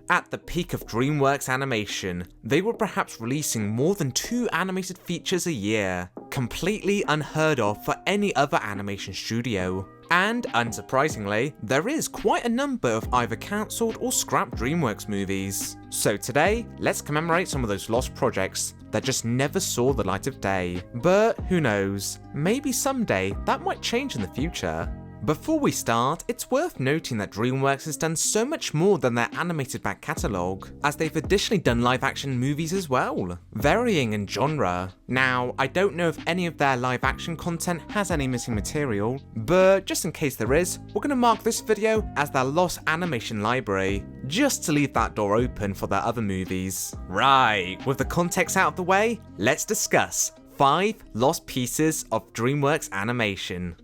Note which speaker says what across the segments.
Speaker 1: At the peak of DreamWorks animation, they were perhaps releasing more than 2 animated features a year, completely unheard of for any other animation studio. And unsurprisingly, there is quite a number of either cancelled or scrapped DreamWorks movies. So today, let's commemorate some of those lost projects that just never saw the light of day. But who knows, maybe someday that might change in the future. Before we start, it's worth noting that DreamWorks has done so much more than their animated back catalogue, as they've additionally done live action movies as well, varying in genre. Now, I don't know if any of their live action content has any missing material, but just in case there is, we're going to mark this video as their lost animation library, just to leave that door open for their other movies. Right, with the context out of the way, let's discuss 5 lost pieces of DreamWorks animation.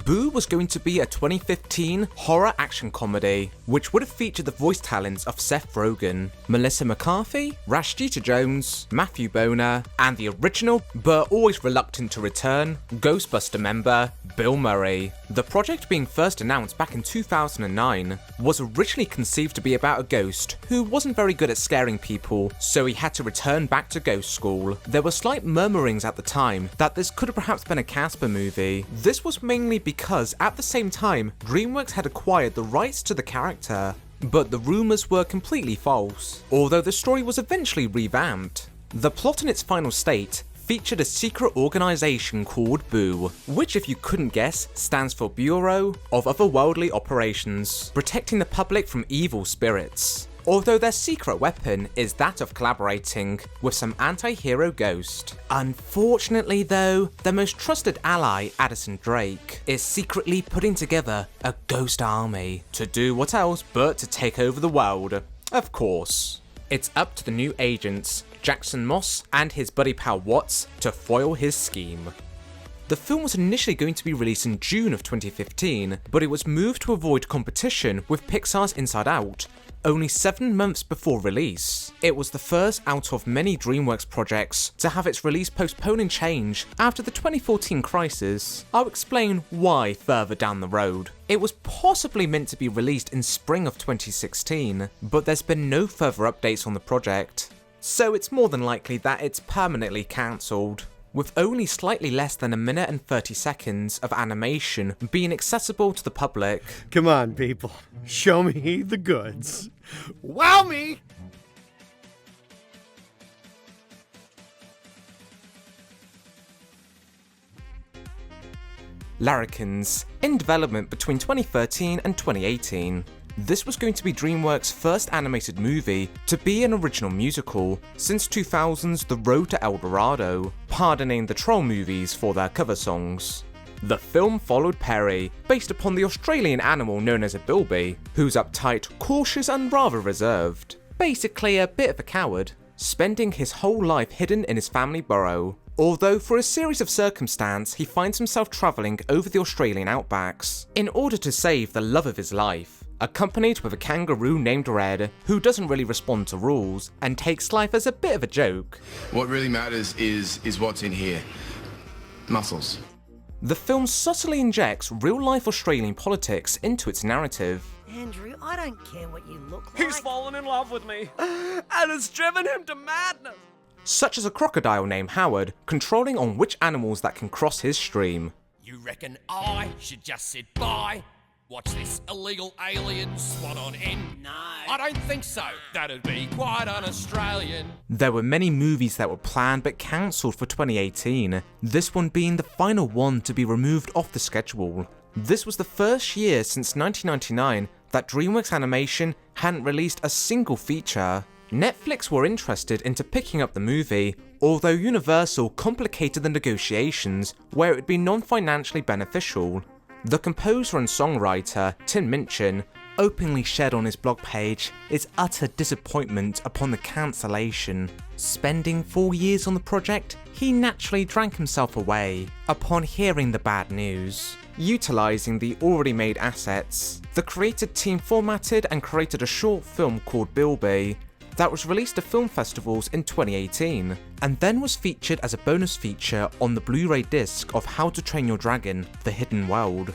Speaker 1: Boo was going to be a 2015 horror action comedy, which would have featured the voice talents of Seth Rogen, Melissa McCarthy, Rashida Jones, Matthew Boner, and the original, but always reluctant to return, Ghostbuster member Bill Murray. The project, being first announced back in 2009, was originally conceived to be about a ghost who wasn't very good at scaring people, so he had to return back to ghost school. There were slight murmurings at the time that this could have perhaps been a Casper movie. This was mainly because at the same time, DreamWorks had acquired the rights to the character, but the rumours were completely false, although the story was eventually revamped. The plot in its final state featured a secret organisation called Boo, which, if you couldn't guess, stands for Bureau of Otherworldly Operations, protecting the public from evil spirits. Although their secret weapon is that of collaborating with some anti-hero ghost. Unfortunately though, their most trusted ally, Addison Drake, is secretly putting together a ghost army to do what else but to take over the world, of course. It's up to the new agents, Jackson Moss and his buddy pal Watts, to foil his scheme. The film was initially going to be released in June of 2015, but it was moved to avoid competition with Pixar's Inside Out, only 7 months before release. It was the first out of many DreamWorks projects to have its release postponed and change after the 2014 crisis. I'll explain why further down the road. It was possibly meant to be released in spring of 2016, but there's been no further updates on the project, so it's more than likely that it's permanently cancelled, with only slightly less than 1 minute and 30 seconds of animation being accessible to the public.
Speaker 2: Come on, people. Show me the goods. Wow me!
Speaker 1: Larrikins, in development between 2013 and 2018. This was going to be DreamWorks' first animated movie to be an original musical since 2000's The Road to El Dorado, pardoning the Troll movies for their cover songs. The film followed Perry, based upon the Australian animal known as a bilby, who's uptight, cautious and rather reserved. Basically a bit of a coward, spending his whole life hidden in his family burrow. Although for a series of circumstances he finds himself travelling over the Australian outbacks in order to save the love of his life, accompanied with a kangaroo named Red, who doesn't really respond to rules and takes life as a bit of a joke.
Speaker 3: What really matters is what's in here. Muscles.
Speaker 1: The film subtly injects real-life Australian politics into its narrative.
Speaker 4: Andrew, I don't care what you look like.
Speaker 5: He's fallen in love with me, and it's driven him to madness.
Speaker 1: Such as a crocodile named Howard, controlling on which animals that can cross his stream.
Speaker 5: You reckon I should just sit by? Watch this illegal alien swan on end?
Speaker 4: No.
Speaker 5: I don't think so. That'd be quite un-Australian.
Speaker 1: There were many movies that were planned but cancelled for 2018, this one being the final one to be removed off the schedule. This was the first year since 1999 that DreamWorks Animation hadn't released a single feature. Netflix were interested into picking up the movie, although Universal complicated the negotiations where it would be non-financially beneficial. The composer and songwriter, Tim Minchin, openly shared on his blog page his utter disappointment upon the cancellation. Spending 4 years on the project, he naturally drank himself away upon hearing the bad news. Utilising the already made assets, the creative team formatted and created a short film called Bilby that was released to film festivals in 2018, and then was featured as a bonus feature on the Blu-ray disc of How to Train Your Dragon: The Hidden World.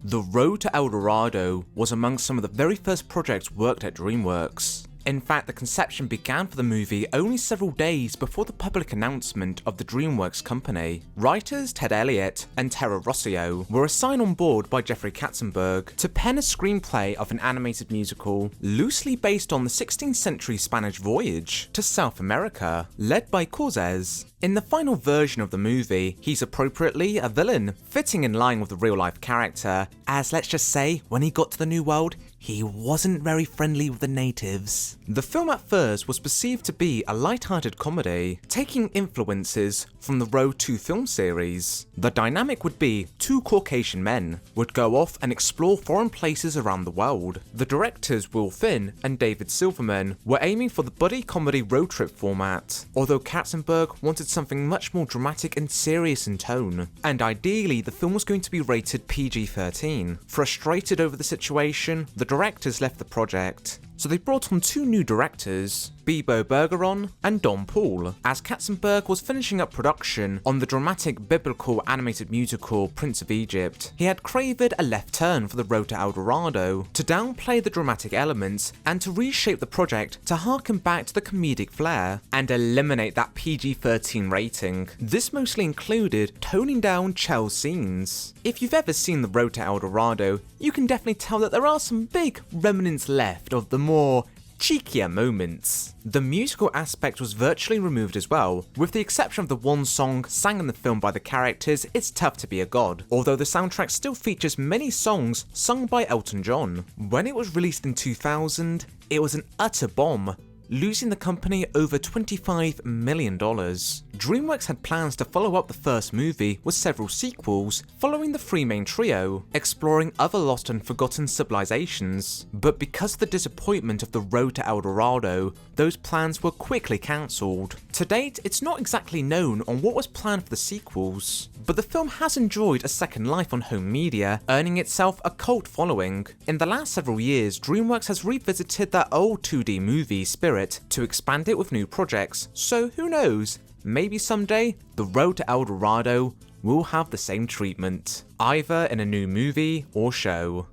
Speaker 1: The Road to El Dorado was among some of the very first projects worked at DreamWorks. In fact, the conception began for the movie only several days before the public announcement of the DreamWorks company. Writers Ted Elliott and Tara Rossio were assigned on board by Jeffrey Katzenberg to pen a screenplay of an animated musical loosely based on the 16th century Spanish voyage to South America, led by Cortez. In the final version of the movie, he's appropriately a villain, fitting in line with the real-life character, as let's just say, when he got to the New World, he wasn't very friendly with the natives. The film at first was perceived to be a light-hearted comedy, taking influences from the Road 2 film series. The dynamic would be two Caucasian men would go off and explore foreign places around the world. The directors Will Finn and David Silverman were aiming for the buddy comedy road trip format, although Katzenberg wanted something much more dramatic and serious in tone, and ideally the film was going to be rated PG-13. Frustrated over the situation, the directors left the project, so they brought on two new directors, Bebo Bergeron and Don Poole, as Katzenberg was finishing up production on the dramatic biblical animated musical Prince of Egypt. He had craved a left turn for the Road to El Dorado, to downplay the dramatic elements and to reshape the project to harken back to the comedic flair and eliminate that PG-13 rating. This mostly included toning down Chell's scenes. If you've ever seen the Road to El Dorado, you can definitely tell that there are some big remnants left of the more cheekier moments. The musical aspect was virtually removed as well, with the exception of the one song sang in the film by the characters, It's Tough to Be a God, although the soundtrack still features many songs sung by Elton John. When it was released in 2000, it was an utter bomb, losing the company over $25 million. DreamWorks had plans to follow up the first movie with several sequels, following the three main trio, exploring other lost and forgotten civilizations, but because of the disappointment of the Road to El Dorado, those plans were quickly cancelled. To date, it's not exactly known on what was planned for the sequels, but the film has enjoyed a second life on home media, earning itself a cult following. In the last several years, DreamWorks has revisited that old 2D movie spirit to expand it with new projects, so who knows, maybe someday the Road to El Dorado will have the same treatment, either in a new movie or show.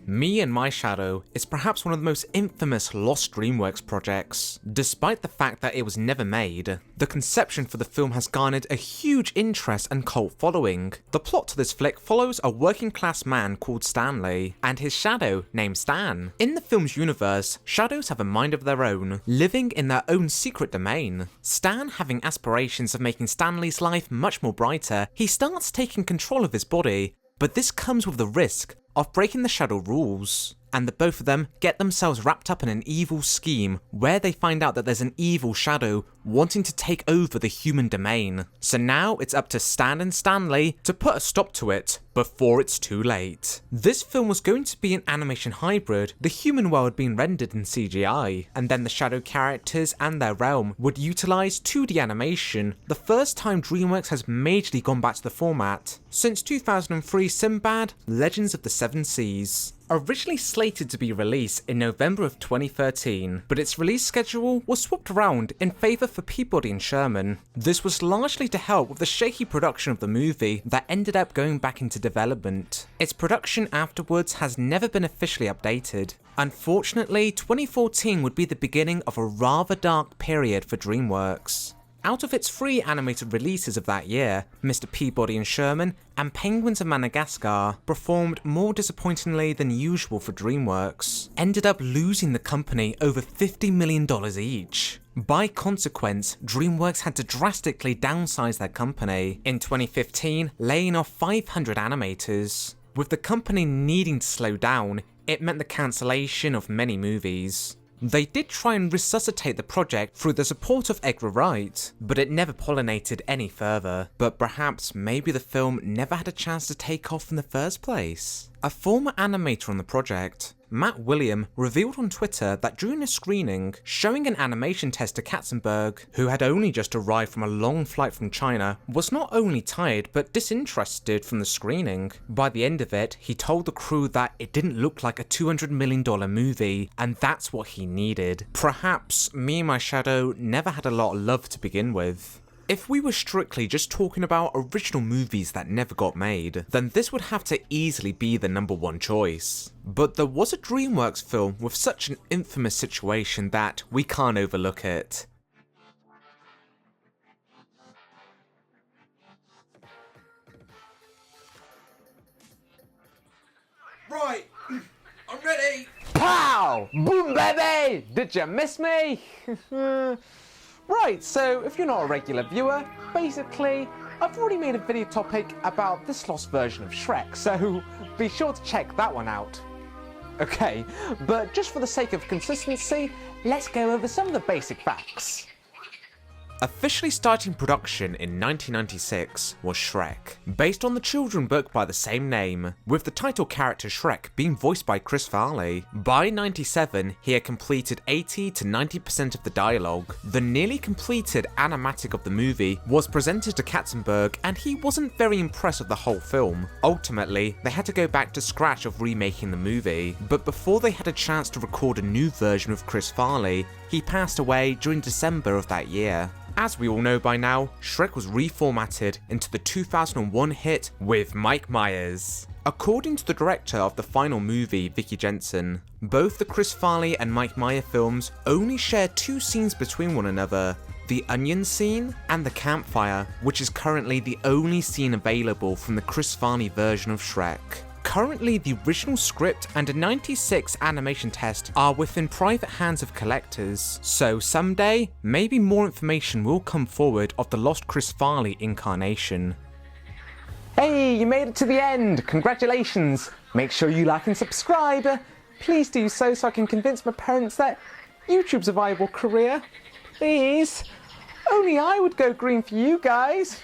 Speaker 1: Me and My Shadow is perhaps one of the most infamous lost DreamWorks projects. Despite the fact that it was never made, the conception for the film has garnered a huge interest and cult following. The plot to this flick follows a working class man called Stanley, and his shadow named Stan. In the film's universe, shadows have a mind of their own, living in their own secret domain. Stan, having aspirations of making Stanley's life much more brighter, he starts taking control of his body, but this comes with the risk of breaking the shadow rules, and the both of them get themselves wrapped up in an evil scheme where they find out that there's an evil shadow wanting to take over the human domain. So now it's up to Stan and Stanley to put a stop to it before it's too late. This film was going to be an animation hybrid, the human world being rendered in CGI, and then the shadow characters and their realm would utilize 2D animation, the first time DreamWorks has majorly gone back to the format since 2003 Sinbad: Legends of the Seven Seas. Originally slated to be released in November of 2013, but its release schedule was swapped around in favour for Peabody and Sherman. This was largely to help with the shaky production of the movie that ended up going back into development. Its production afterwards has never been officially updated. Unfortunately, 2014 would be the beginning of a rather dark period for DreamWorks. Out of its 3 animated releases of that year, Mr. Peabody and Sherman and Penguins of Madagascar performed more disappointingly than usual for DreamWorks, ended up losing the company over $50 million each. By consequence, DreamWorks had to drastically downsize their company, in 2015 laying off 500 animators. With the company needing to slow down, it meant the cancellation of many movies. They did try and resuscitate the project through the support of Edgar Wright, but it never pollinated any further. But perhaps maybe the film never had a chance to take off in the first place. A former animator on the project, Matt William revealed on Twitter that during a screening, showing an animation test to Katzenberg, who had only just arrived from a long flight from China, was not only tired but disinterested from the screening. By the end of it, he told the crew that it didn't look like a $200 million movie, and that's what he needed. Perhaps Me and My Shadow never had a lot of love to begin with. If we were strictly just talking about original movies that never got made, then this would have to easily be the number one choice. But there was a DreamWorks film with such an infamous situation that we can't overlook it.
Speaker 5: Right, I'm ready.
Speaker 1: Pow! Boom baby! Did you miss me? Right, so if you're not a regular viewer, basically, I've already made a video topic about this lost version of Shrek, so be sure to check that one out. Okay, but just for the sake of consistency, let's go over some of the basic facts. Officially starting production in 1996 was Shrek, based on the children's book by the same name, with the title character Shrek being voiced by Chris Farley. By 97, he had completed 80 to 90% of the dialogue. The nearly completed animatic of the movie was presented to Katzenberg and he wasn't very impressed with the whole film. Ultimately, they had to go back to scratch of remaking the movie, but before they had a chance to record a new version with Chris Farley, he passed away during December of that year. As we all know by now, Shrek was reformatted into the 2001 hit with Mike Myers. According to the director of the final movie, Vicky Jensen, both the Chris Farley and Mike Myers films only share two scenes between one another, the onion scene and the campfire, which is currently the only scene available from the Chris Farley version of Shrek. Currently, the original script and a 96 animation test are within private hands of collectors, so someday, maybe more information will come forward of the lost Chris Farley incarnation. Hey, you made it to the end! Congratulations! Make sure you like and subscribe! Please do so I can convince my parents that YouTube's a viable career. Please! Only I would go green for you guys!